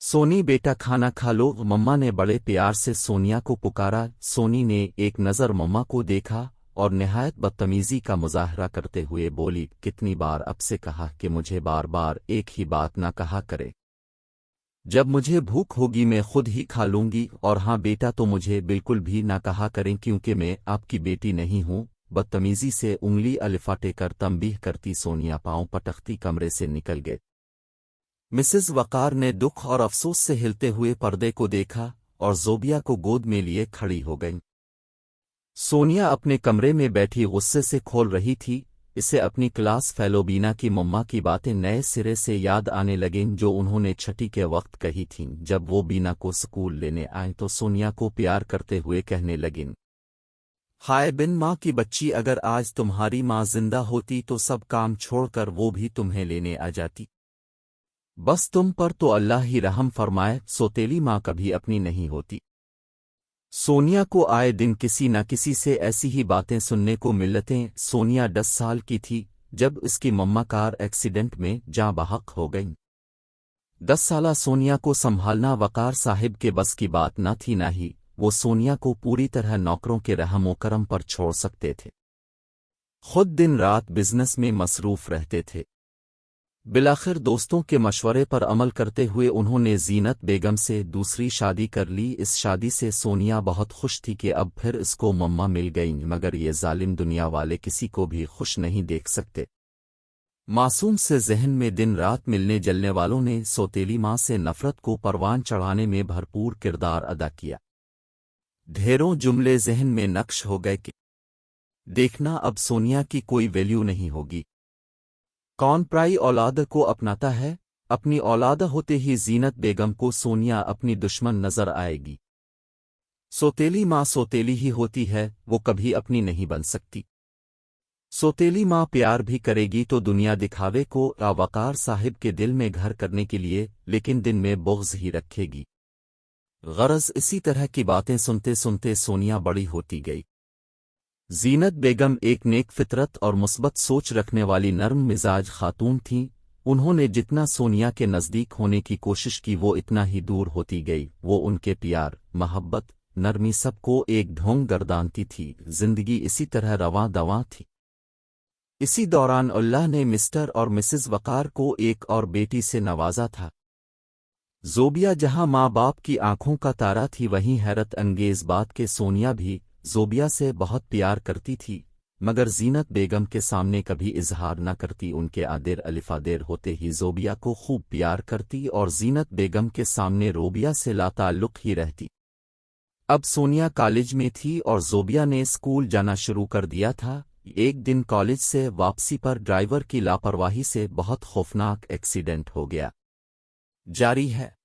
सोनी बेटा खाना खा लो। मम्मा ने बड़े प्यार से सोनिया को पुकारा। सोनी ने एक नज़र मम्मा को देखा और निहायत बदतमीजी का मुजाहरा करते हुए बोली, कितनी बार अब से कहा कि मुझे बार बार एक ही बात ना कहा करे। जब मुझे भूख होगी मैं खुद ही खा लूंगी, और हाँ बेटा तो मुझे बिल्कुल भी ना कहा करें क्योंकि मैं आपकी बेटी नहीं हूँ। बदतमीजी से उंगली अलिफाटे कर तंबीह करती सोनिया पांव पटकती कमरे से निकल गए। मिसेस वकार ने दुख और अफसोस से हिलते हुए पर्दे को देखा और जोबिया को गोद में लिए खड़ी हो गईं। सोनिया अपने कमरे में बैठी गुस्से से खोल रही थी। इसे अपनी क्लास फेलो बीना की मम्मा की बातें नए सिरे से याद आने लगीं जो उन्होंने छठी के वक्त कही थीं। जब वो बीना को स्कूल लेने आए तो सोनिया को प्यार करते हुए कहने लगीं, हाय बिन माँ की बच्ची, अगर आज तुम्हारी माँ जिंदा होती तो सब काम छोड़कर वो भी तुम्हें लेने आ जाती। बस तुम पर तो अल्लाह ही रहम फरमाए, सोतेली माँ कभी अपनी नहीं होती। सोनिया को आए दिन किसी न किसी से ऐसी ही बातें सुनने को मिलतें। सोनिया 10 साल की थी जब इसकी मम्मा कार एक्सीडेंट में जाँ बहक हो गईं। 10 साला सोनिया को संभालना वकार साहिब के बस की बात न थी, ना ही वो सोनिया को पूरी तरह नौकरों के रहमो करम पर छोड़ सकते थे। खुद दिन रात बिजनेस में मसरूफ रहते थे। बिलाखिर दोस्तों के मशवरे पर अमल करते हुए उन्होंने जीनत बेगम से दूसरी शादी कर ली। इस शादी से सोनिया बहुत खुश थी कि अब फिर इसको मम्मा मिल गई, मगर ये जालिम दुनिया वाले किसी को भी खुश नहीं देख सकते। मासूम से जहन में दिन रात मिलने जलने वालों ने सौतेली माँ से नफरत को परवान चढ़ाने में भरपूर किरदार अदा किया। ढेरों जुमले जहन में नक्श हो गए कि देखना अब सोनिया की कोई वैल्यू नहीं होगी। कौन पराई औलाद को अपनाता है? अपनी औलाद होते ही जीनत बेगम को सोनिया अपनी दुश्मन नजर आएगी। सौतेली माँ सौतेली ही होती है, वो कभी अपनी नहीं बन सकती। सौतेली माँ प्यार भी करेगी तो दुनिया दिखावे को या वकार साहिब के दिल में घर करने के लिए, लेकिन दिन में बुग़्ज़ ही रखेगी। गरज इसी तरह की बातें सुनते सुनते सोनिया बड़ी होती गई। जीनत बेगम एक नेक फितरत और मुस्बत सोच रखने वाली नर्म मिजाज खातून थीं। उन्होंने जितना सोनिया के नज़दीक होने की कोशिश की वो इतना ही दूर होती गई। वो उनके प्यार, मोहब्बत, नरमी सबको एक ढोंग गर्दानती थी। जिंदगी इसी तरह रवां दवां थी। इसी दौरान अल्लाह ने मिस्टर और मिसेस वकार को एक और बेटी से नवाजा था। जोबिया जहां माँ बाप की आंखों का तारा थी, वहीं हैरत अंगेज बात के सोनिया भी जोबिया से बहुत प्यार करती थी, मगर जीनत बेगम के सामने कभी इजहार न करती। उनके आदेर अलिफादेर होते ही जोबिया को खूब प्यार करती और जीनत बेगम के सामने रोबिया से लाताल्लुक ही रहती। अब सोनिया कॉलेज में थी और जोबिया ने स्कूल जाना शुरू कर दिया था। एक दिन कॉलेज से वापसी पर ड्राइवर की लापरवाही से बहुत खौफनाक एक्सीडेंट हो गया। जारी है।